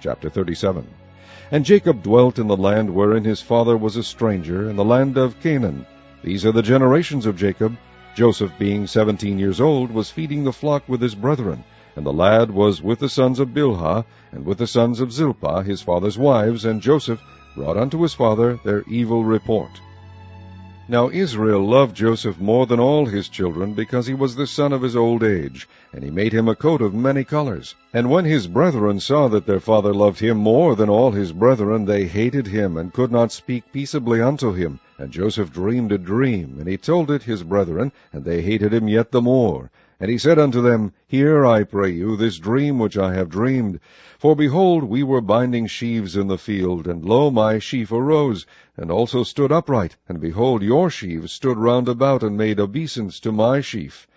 Chapter 37. And Jacob dwelt in the land wherein his father was a stranger, in the land of Canaan. These are the generations of Jacob. Joseph, being 17 years old, was feeding the flock with his brethren, and the lad was with the sons of Bilhah, and with the sons of Zilpah, his father's wives, and Joseph brought unto his father their evil report. Now Israel loved Joseph more than all his children, because he was the son of his old age, and he made him a coat of many colors. And when his brethren saw that their father loved him more than all his brethren, they hated him, and could not speak peaceably unto him. And Joseph dreamed a dream, and he told it his brethren, and they hated him yet the more. And he said unto them, Hear, I pray you, this dream which I have dreamed. For behold, we were binding sheaves in the field, and lo, my sheaf arose, and also stood upright, and behold, your sheaves stood round about, and made obeisance to my sheaf.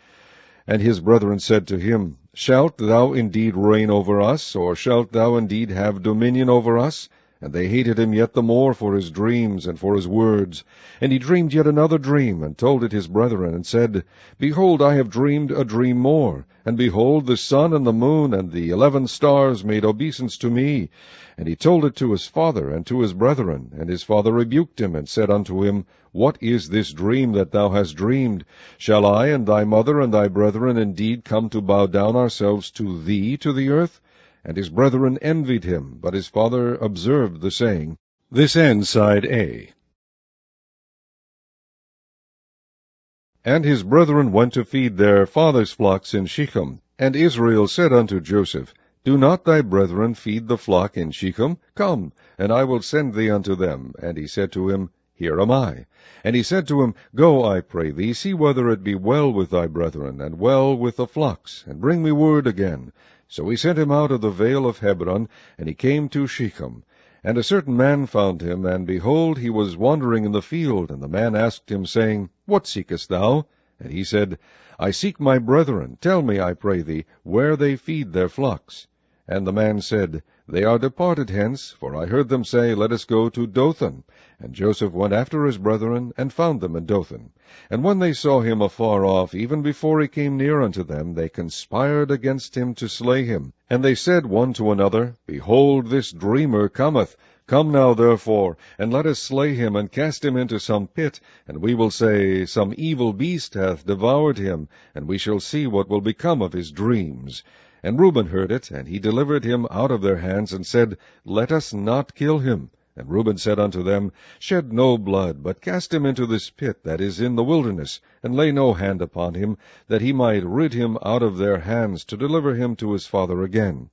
And his brethren said to him, Shalt thou indeed reign over us, or shalt thou indeed have dominion over us? And they hated him yet the more for his dreams and for his words. And he dreamed yet another dream, and told it his brethren, and said, Behold, I have dreamed a dream more. And behold, the sun and the moon and the 11 stars made obeisance to me. And he told it to his father and to his brethren. And his father rebuked him, and said unto him, What is this dream that thou hast dreamed? Shall I and thy mother and thy brethren indeed come to bow down ourselves to thee to the earth? And his brethren envied him, but his father observed the saying. This ends side A. And his brethren went to feed their father's flocks in Shechem. And Israel said unto Joseph, Do not thy brethren feed the flock in Shechem? Come, and I will send thee unto them. And he said to him, Here am I. And he said to him, Go, I pray thee, see whether it be well with thy brethren, and well with the flocks, and bring me word again. So he sent him out of the vale of Hebron, and he came to Shechem. And a certain man found him, and behold, he was wandering in the field. And the man asked him, saying, What seekest thou? And he said, I seek my brethren. Tell me, I pray thee, where they feed their flocks. And the man said, They are departed hence, for I heard them say, Let us go to Dothan. And Joseph went after his brethren, and found them in Dothan. And when they saw him afar off, even before he came near unto them, they conspired against him to slay him. And they said one to another, Behold, this dreamer cometh. Come now, therefore, and let us slay him, and cast him into some pit, and we will say, Some evil beast hath devoured him, and we shall see what will become of his dreams. And Reuben heard it, and he delivered him out of their hands, and said, Let us not kill him. And Reuben said unto them, Shed no blood, but cast him into this pit that is in the wilderness, and lay no hand upon him, that he might rid him out of their hands, to deliver him to his father again.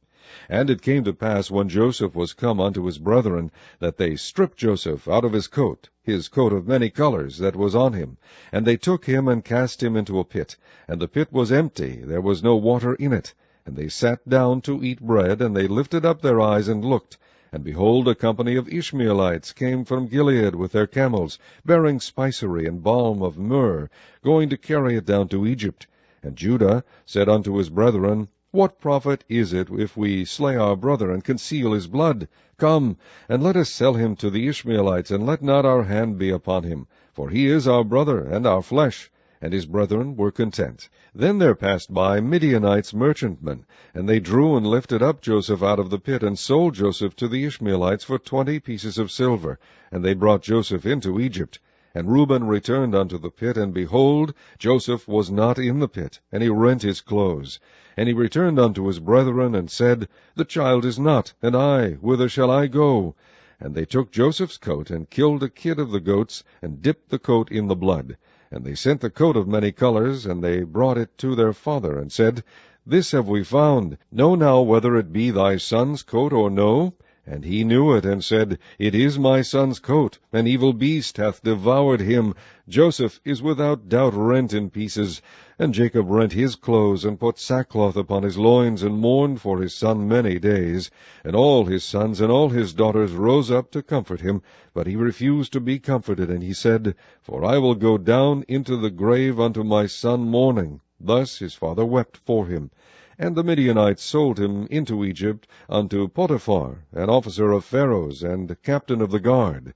And it came to pass, when Joseph was come unto his brethren, that they stripped Joseph out of his coat of many colors that was on him. And they took him, and cast him into a pit. And the pit was empty, there was no water in it. And they sat down to eat bread, and they lifted up their eyes and looked. And behold, a company of Ishmaelites came from Gilead with their camels, bearing spicery and balm of myrrh, going to carry it down to Egypt. And Judah said unto his brethren, What profit is it if we slay our brother, and conceal his blood? Come, and let us sell him to the Ishmaelites, and let not our hand be upon him, for he is our brother and our flesh. And his brethren were content. Then there passed by Midianites merchantmen, and they drew and lifted up Joseph out of the pit, and sold Joseph to the Ishmaelites for 20 pieces of silver. And they brought Joseph into Egypt. And Reuben returned unto the pit, and behold, Joseph was not in the pit, and he rent his clothes. And he returned unto his brethren, and said, The child is not, and I, whither shall I go? And they took Joseph's coat, and killed a kid of the goats, and dipped the coat in the blood. And they sent the coat of many colors, and they brought it to their father, and said, This have we found. Know now whether it be thy son's coat or no. And he knew it, and said, It is my son's coat. An evil beast hath devoured him. Joseph is without doubt rent in pieces. And Jacob rent his clothes, and put sackcloth upon his loins, and mourned for his son many days. And all his sons and all his daughters rose up to comfort him, but he refused to be comforted. And he said, For I will go down into the grave unto my son mourning. Thus his father wept for him. And the Midianites sold him into Egypt unto Potiphar, an officer of Pharaoh's, and captain of the guard.